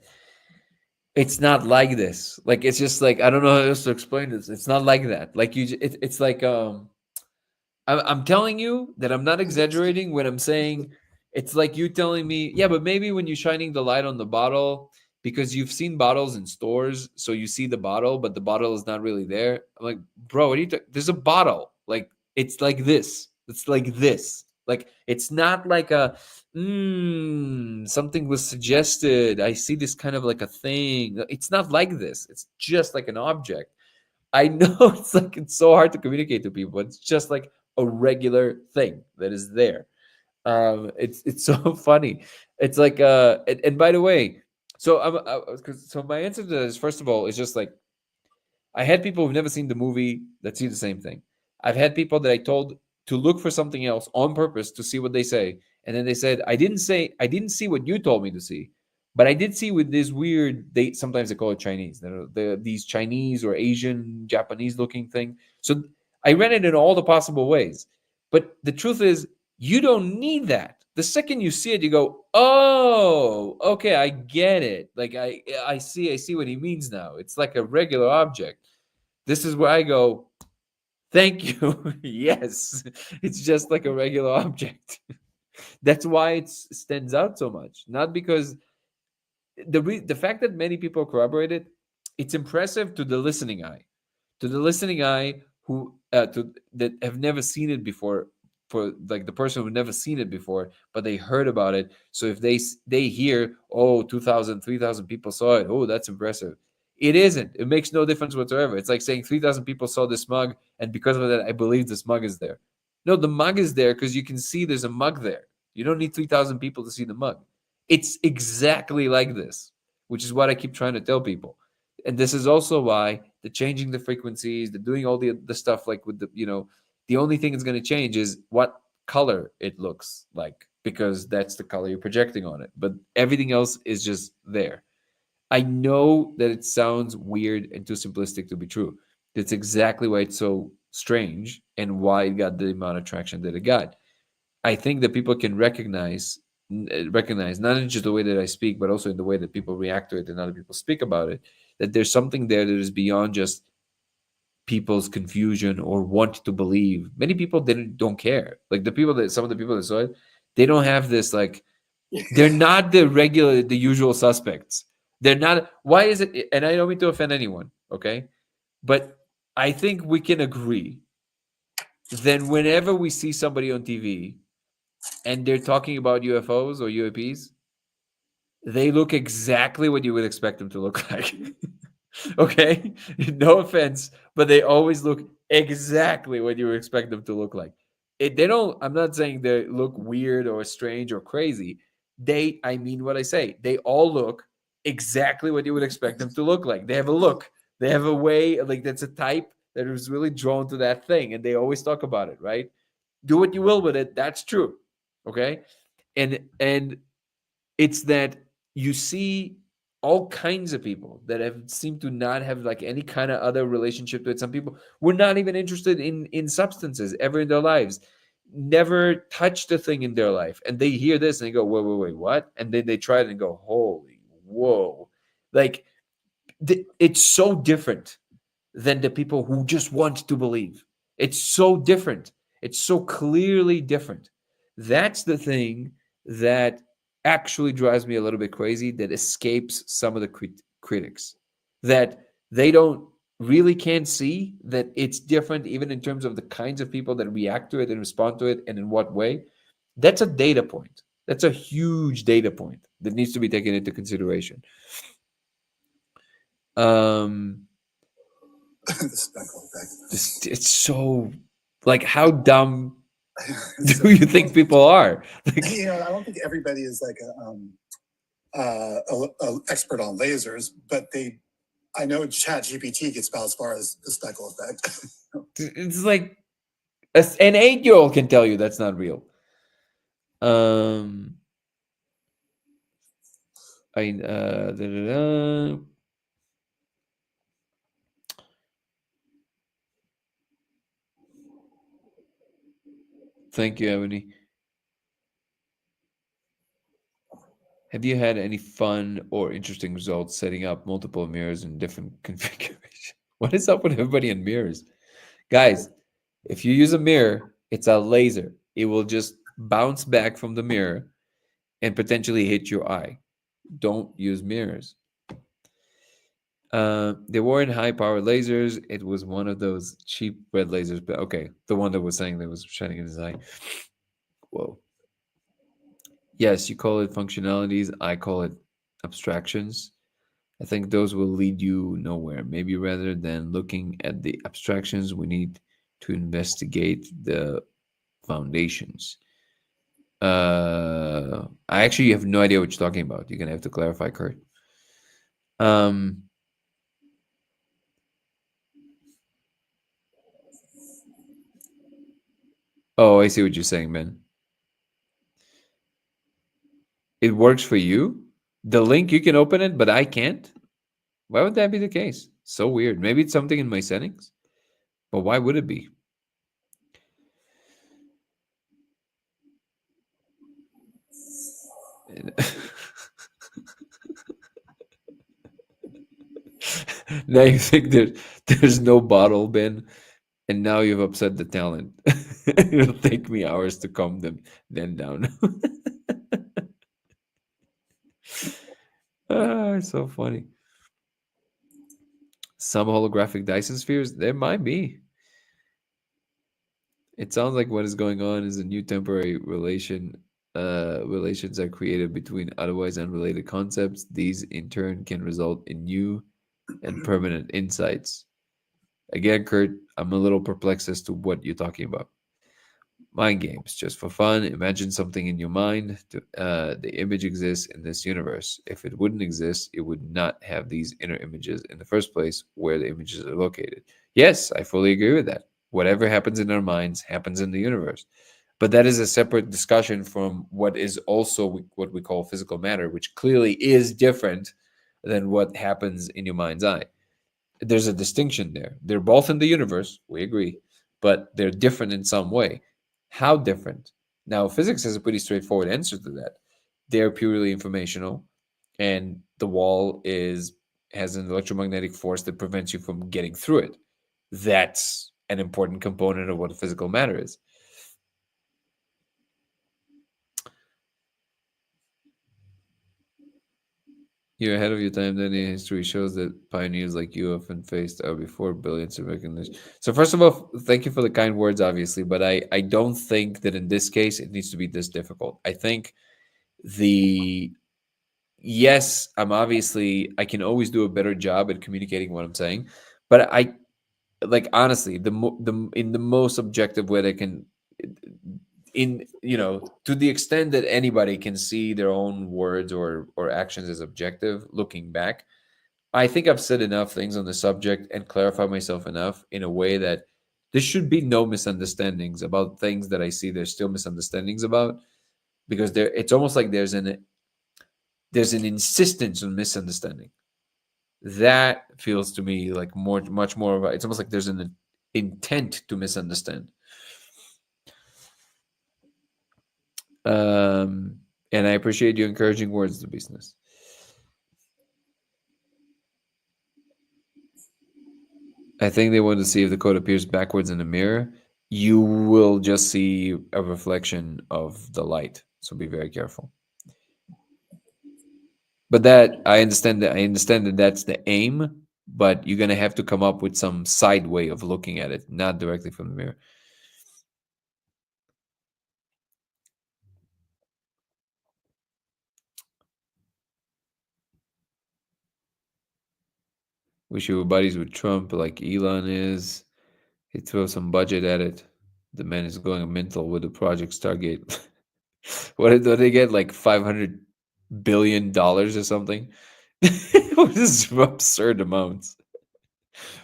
Speaker 1: It's not like this. Like it's just like I don't know how else to explain this. It's not like that. Like it's like I'm telling you that I'm not exaggerating when I'm saying it's like you telling me, yeah, but maybe when you're shining the light on the bottle, because you've seen bottles in stores, so you see the bottle, but the bottle is not really there. I'm like, bro, what are you there's a bottle. Like, it's like this. It's like this. Like, it's not like a something was suggested. I see this kind of like a thing. It's not like this. It's just like an object. I know it's so hard to communicate to people. It's just like a regular thing that is there. It's so funny. It's like and by the way, so so my answer to that is, first of all, is just like I had people who've never seen the movie that see the same thing. I've had people that I told to look for something else on purpose to see what they say, and then they said, I didn't see what you told me to see, but I did see with this weird. They sometimes they call it Chinese. These Chinese or Asian, Japanese looking thing. So I read it in all the possible ways, but the truth is, you don't need that. The second you see it, you go, "Oh, okay, I get it. Like I see what he means now. It's like a regular object." This is where I go, "Thank you." Yes, it's just like a regular object. That's why it stands out so much. Not because the fact that many people corroborate it, it's impressive to the listening eye. To the listening eye who to that have never seen it before, for like the person who never seen it before, but they heard about it. So if they hear, oh, 2,000, 3,000 people saw it, oh, that's impressive. It isn't. It makes no difference whatsoever. It's like saying 3,000 people saw this mug, and because of that, I believe this mug is there. No, the mug is there because you can see there's a mug there. You don't need 3,000 people to see the mug. It's exactly like this, which is what I keep trying to tell people. And this is also why the changing the frequencies, the doing all the stuff like with the only thing that's going to change is what color it looks like, because that's the color you're projecting on it. But everything else is just there. I know that it sounds weird and too simplistic to be true. That's exactly why it's so strange and why it got the amount of traction that it got. I think that people can recognize not in just the way that I speak, but also in the way that people react to it and other people speak about it, that there's something there that is beyond just people's confusion or want to believe. Many people don't care. Like some of the people that saw it, they don't have this like they're not the usual suspects. They're not. Why is it? And I don't mean to offend anyone, okay? But I think we can agree. Then whenever we see somebody on TV and they're talking about UFOs or UAPs, they look exactly what you would expect them to look like. Okay? No offense, but they always look exactly what you would expect them to look like. They don't, I'm not saying they look weird or strange or crazy. I mean what I say. They all look exactly what you would expect them to look like. They have a look. They have a way, like that's a type. that is really drawn to that thing, and they always talk about it, right? Do what you will with it. That's true. Okay. And it's that you see all kinds of people that have seem to not have like any kind of other relationship to it. Some people were not even interested in substances ever in their lives, never touched a thing in their life, and they hear this and they go, wait, wait, wait, what? And then they try it and go, holy, whoa. Like it's so different than the people who just want to believe. It's so different. It's so clearly different. That's the thing that actually drives me a little bit crazy, that escapes some of the critics, that they don't really can't see that it's different, even in terms of the kinds of people that react to it and respond to it and in what way. That's a data point. That's a huge data point that needs to be taken into consideration. Um,
Speaker 2: The Speckle effect.
Speaker 1: it's so like, how dumb
Speaker 2: So,
Speaker 1: do you think people are? Like,
Speaker 2: I don't think everybody is like a expert on lasers, but I know Chat GPT gets about as far as the Speckle effect.
Speaker 1: it's like an 8-year-old can tell you that's not real. Um, da. Thank you, Ebony. Have you had any fun or interesting results setting up multiple mirrors in different configurations? What is up with everybody in mirrors? Guys, if you use a mirror, it's a laser. It will just bounce back from the mirror and potentially hit your eye. Don't use mirrors. They weren't high power lasers. It was one of those cheap red lasers. But okay, the one that was saying that was shining in his eye. Whoa. Yes, you call it functionalities. I call it abstractions. I think those will lead you nowhere. Maybe rather than looking at the abstractions, we need to investigate the foundations. I actually have no idea what you're talking about. You're gonna have to clarify, Kurt. Um, oh, I see what you're saying, man. It works for you. The link, you can open it, but I can't. Why would that be the case? So weird. Maybe it's something in my settings, but why would it be? Now you think there's no bottle bin, and now you've upset the talent. It'll take me hours to calm them then down. It's so funny. Some holographic Dyson spheres, there might be. It sounds like what is going on is a new temporary relations are created between otherwise unrelated concepts. These in turn can result in new and permanent insights. Again, Kurt, I'm a little perplexed as to what you're talking about. Mind games, just for fun. Imagine something in your mind. The image exists in this universe. If it wouldn't exist, it would not have these inner images in the first place where the images are located. Yes, I fully agree with that. Whatever happens in our minds happens in the universe. But that is a separate discussion from what is also what we call physical matter, which clearly is different than what happens in your mind's eye. There's a distinction there. They're both in the universe, we agree, but they're different in some way. How different? Now, physics has a pretty straightforward answer to that. They're purely informational, and the wall is has an electromagnetic force that prevents you from getting through it. That's an important component of what physical matter is. You're ahead of your time. Then history shows that pioneers like you often faced before billions of recognition. So first of all, thank you for the kind words, obviously, but I don't think that in this case it needs to be this difficult. I think the yes, I can always do a better job at communicating what I'm saying, but I like honestly the in the most objective way that can, in to the extent that anybody can see their own words or actions as objective looking back, I think I've said enough things on the subject and clarified myself enough in a way that there should be no misunderstandings about things that I see there's still misunderstandings about, because there it's almost like there's an insistence on misunderstanding. That feels to me like much more of it's almost like there's an intent to misunderstand. Um, and I appreciate you encouraging words to business. I think they want to see if the code appears backwards in the mirror. You will just see a reflection of the light. So be very careful. But that I understand that that's the aim, but you're gonna have to come up with some side way of looking at it, not directly from the mirror. Wish you were buddies with Trump like Elon is. He'd throw some budget at it. The man is going mental with the Project Stargate. What did they get? Like $500 billion or something? What is absurd amounts?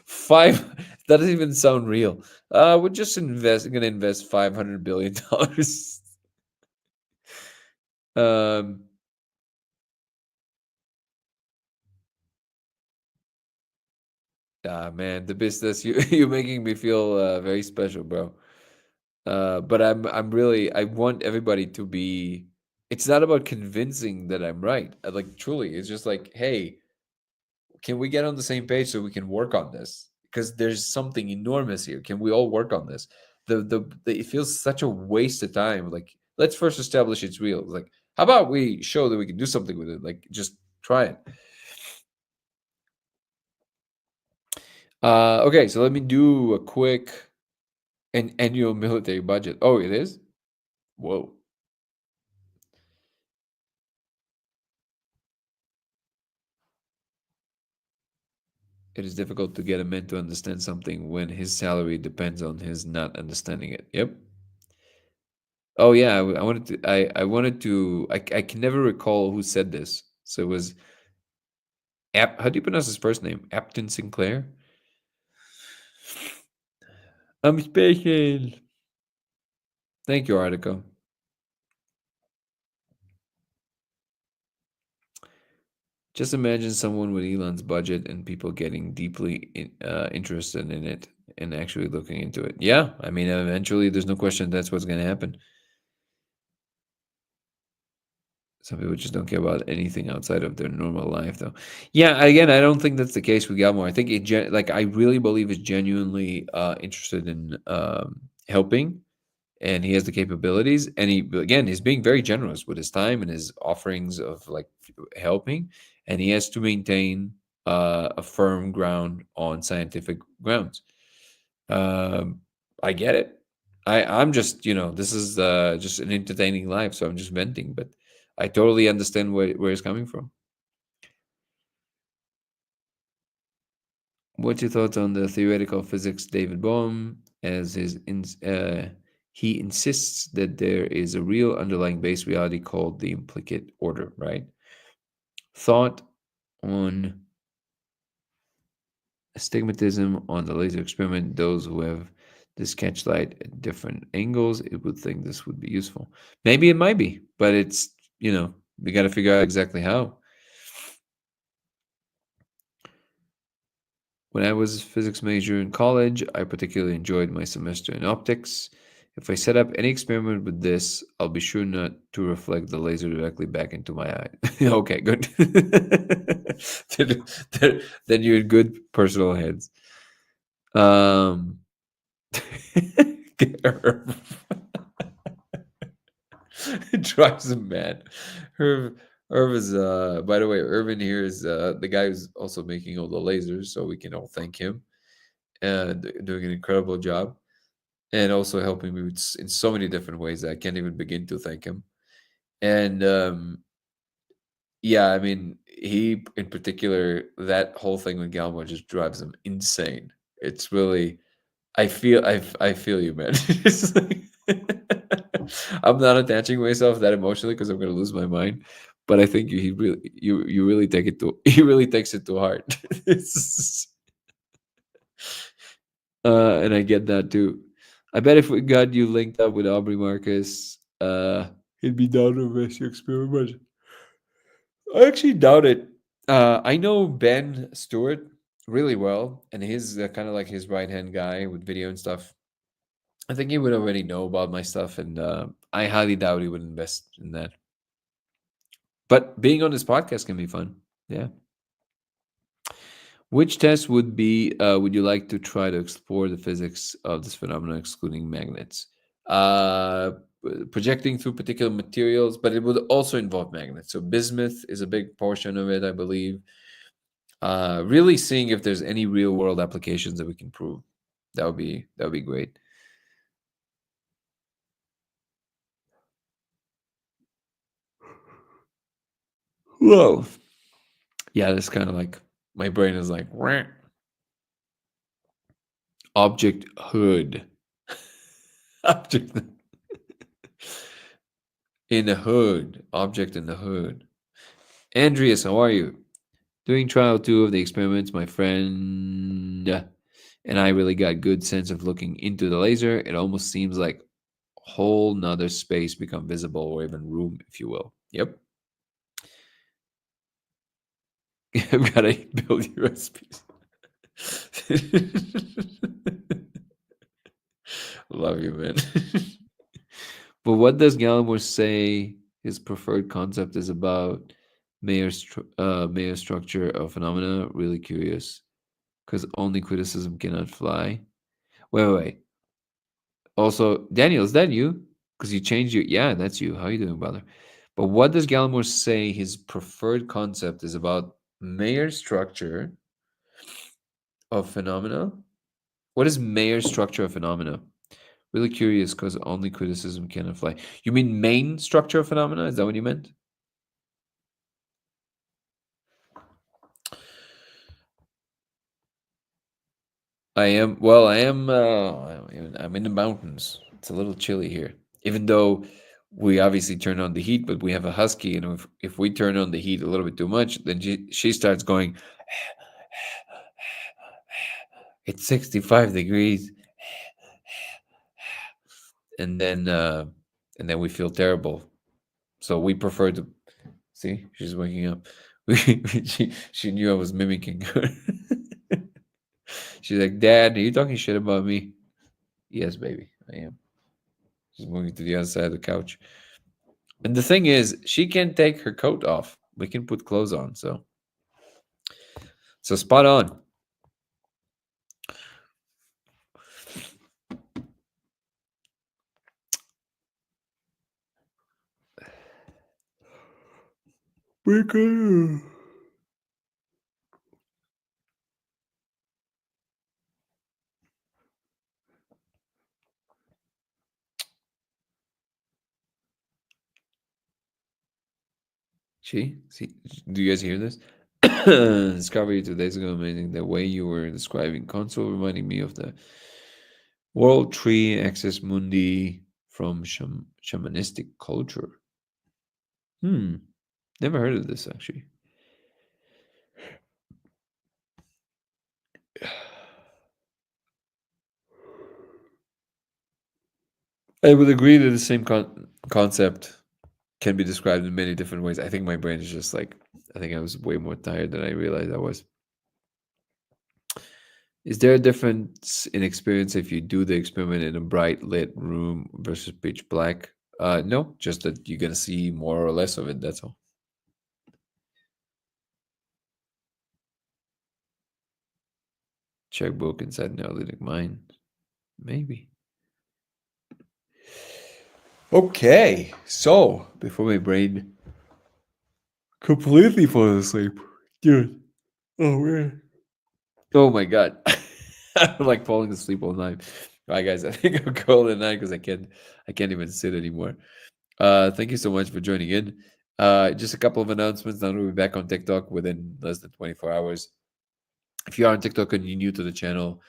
Speaker 1: Five that doesn't even sound real. We're just gonna invest $500 billion. um man, the business you're making me feel very special, bro. But I'm really I want everybody to be it's not about convincing that I'm right. Like truly, it's just like, hey, can we get on the same page so we can work on this? Because there's something enormous here. Can we all work on this? It feels such a waste of time. Like, let's first establish it's real. Like, how about we show that we can do something with it? Like, just try it. Okay, so let me do a quick an annual military budget. Oh, it is? Whoa. It is difficult to get a man to understand something when his salary depends on his not understanding it. Yep. Oh yeah, I wanted to. I wanted to. I can never recall who said this. So it was. How do you pronounce his first name? Apton Sinclair. I'm special. Thank you, Article. Just imagine someone with Elon's budget and people getting deeply interested in it and actually looking into it. Yeah, I mean, eventually, there's no question that's what's going to happen. Some people just don't care about anything outside of their normal life, though. Yeah, again, I don't think that's the case with Galmore. I think like I really believe is genuinely interested in helping, and he has the capabilities. And he again, he's being very generous with his time and his offerings of like helping, and he has to maintain a firm ground on scientific grounds. Um, I get it. I'm just, this is just an entertaining life, so I'm just venting, but I totally understand where he's coming from. What's your thoughts on the theoretical physics David Bohm as he insists that there is a real underlying base reality called the implicate order, right? Thought on astigmatism on the laser experiment. Those who have this catch light at different angles, it would think this would be useful. Maybe it might be, but it's, we got to figure out exactly how. When I was a physics major in college, I particularly enjoyed my semester in optics. If I set up any experiment with this, I'll be sure not to reflect the laser directly back into my eye. Okay, good. then you're in good personal hands. Um, it drives him mad. Irv is by the way, Irvin here is the guy who's also making all the lasers, so we can all thank him. And doing an incredible job. And also helping me in so many different ways that I can't even begin to thank him. And yeah, I mean, he in particular, that whole thing with Galmo just drives him insane. It's really, I feel you, man. It's like, I'm not attaching myself that emotionally because I'm going to lose my mind. but I think he really you really take it to he really takes it to heart. And I get that too. I bet if we got you linked up with Aubrey Marcus, he'd be down to invest your experiment. I actually doubt it. I know Ben Stewart really well, and he's kind of like his right hand guy with video and stuff. I think he would already know about my stuff, and I highly doubt he would invest in that. But being on this podcast can be fun. Yeah. Which test would you like to try to explore the physics of this phenomenon, excluding magnets? Uh, Projecting through particular materials, but it would also involve magnets. So bismuth is a big portion of it, I believe. Really seeing if there's any real world applications that we can prove. That would be great. Whoa. Yeah, that's kind of like my brain is like "Wah." Object hood. Object in the hood. Object in the hood. Andreas, how are you? Doing trial 2 of the experiments, my friend and I really got good sense of looking into the laser. It almost seems like whole nother space become visible, or even room, if you will. Yep. I've got to build USBs. Love you, man. But what does Gallimore say his preferred concept is about Mayer structure of phenomena? Really curious. Because only criticism cannot fly. Wait. Also, Daniel, is that you? Because you changed your. Yeah, that's you. How you doing, brother? But what does Gallimore say his preferred concept is about Mayer structure of phenomena? What is Mayer structure of phenomena? Really curious because only criticism can apply. You mean main structure of phenomena? Is that what you meant? I am. Well, I am. I'm in the mountains. It's a little chilly here, even though we obviously turn on the heat. But we have a husky, and if we turn on the heat a little bit too much, then she starts going. It's 65 degrees, and then we feel terrible. So we prefer to see. She's waking up. She knew I was mimicking her. She's like, "Dad, are you talking shit about me?" Yes, baby, I am. She's moving to the other side of the couch. And the thing is, she can take her coat off. We can put clothes on. So spot on. We can. See, do you guys hear this? Discovery 2 days ago, amazing. The way you were describing console reminding me of the World Tree Access Mundi from shamanistic culture. Never heard of this actually. I would agree that the same concept can be described in many different ways. I think my brain is just like, I think I was way more tired than I realized I was. Is there a difference in experience if you do the experiment in a bright lit room versus pitch black? No, just that you're gonna see more or less of it. That's all. Checkbook inside Neolithic mine, maybe. Okay, so before my brain completely falls asleep, dude. Oh man. Oh my god. I'm like falling asleep all night. All right, guys, I think I'll call it a night because I can't even sit anymore. Thank you so much for joining in. Just a couple of announcements. Now we'll be back on TikTok within less than 24 hours. If you are on TikTok and you're new to the channel,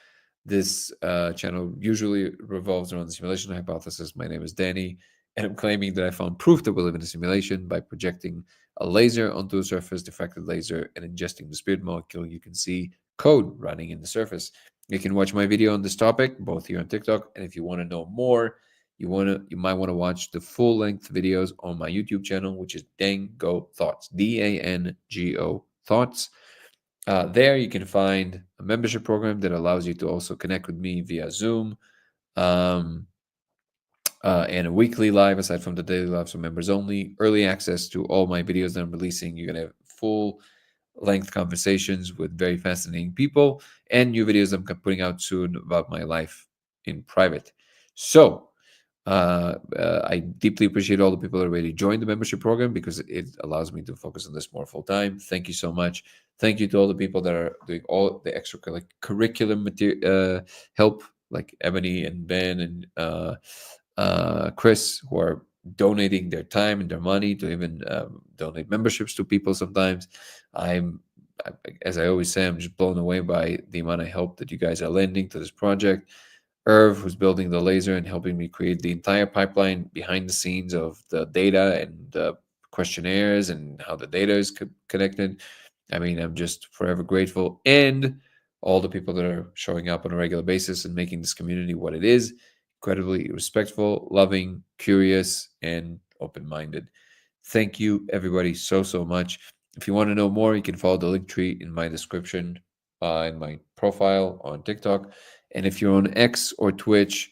Speaker 1: this channel usually revolves around the simulation hypothesis. My name is Danny, And I'm claiming that I found proof that we live in a simulation by projecting a laser onto a surface, diffracted laser, and ingesting the spirit molecule. You can see code running in the surface. You can watch my video on this topic, both here on TikTok, and if you want to know more, you might want to watch the full length videos on my YouTube channel, which is Dango Thoughts, DANGO Thoughts. There you can find a membership program that allows you to also connect with me via Zoom. Um, and a weekly live aside from the daily live, so members only. Early access to all my videos that I'm releasing. You're gonna have full length conversations with very fascinating people, and new videos I'm putting out soon about my life in private. So I deeply appreciate all the people that already joined the membership program because it allows me to focus on this more full time. Thank you so much. Thank you to all the people that are doing all the extracurricular material help, like Ebony and Ben and Chris, who are donating their time and their money to even donate memberships to people. Sometimes I'm, as I always say, I'm just blown away by the amount of help that you guys are lending to this project. Irv, who's building the laser and helping me create the entire pipeline behind the scenes of the data and the questionnaires and how the data is connected. I mean, I'm just forever grateful. And all the people that are showing up on a regular basis and making this community what it is, incredibly respectful, loving, curious, and open minded. Thank you, everybody, so, so much. If you want to know more, you can follow the link tree in my description, in my profile on TikTok. And if you're on X or Twitch,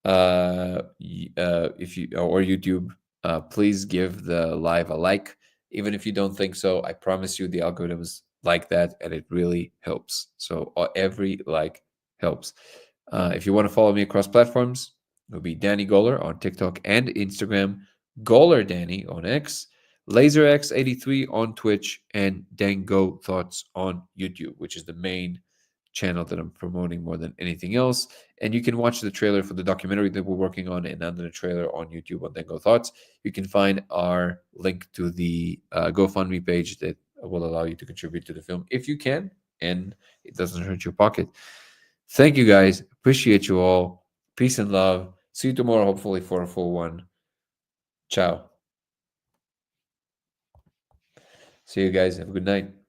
Speaker 1: if you or YouTube, please give the live a like. Even if you don't think so, I promise you the algorithms like that, and it really helps. So every like helps. If you want to follow me across platforms, it will be Danny Goller on TikTok and Instagram, Goller Danny on X, LaserX83 on Twitch, and Dango Thoughts on YouTube, which is the main channel that I'm promoting more than anything else. And you can watch the trailer for the documentary that we're working on, and under the trailer on YouTube on Dango Thoughts, you can find our link to the GoFundMe page that will allow you to contribute to the film if you can, and it doesn't hurt your pocket. Thank you guys. Appreciate you all. Peace and love. See you tomorrow, hopefully, for a full one. Ciao. See you guys. Have a good night.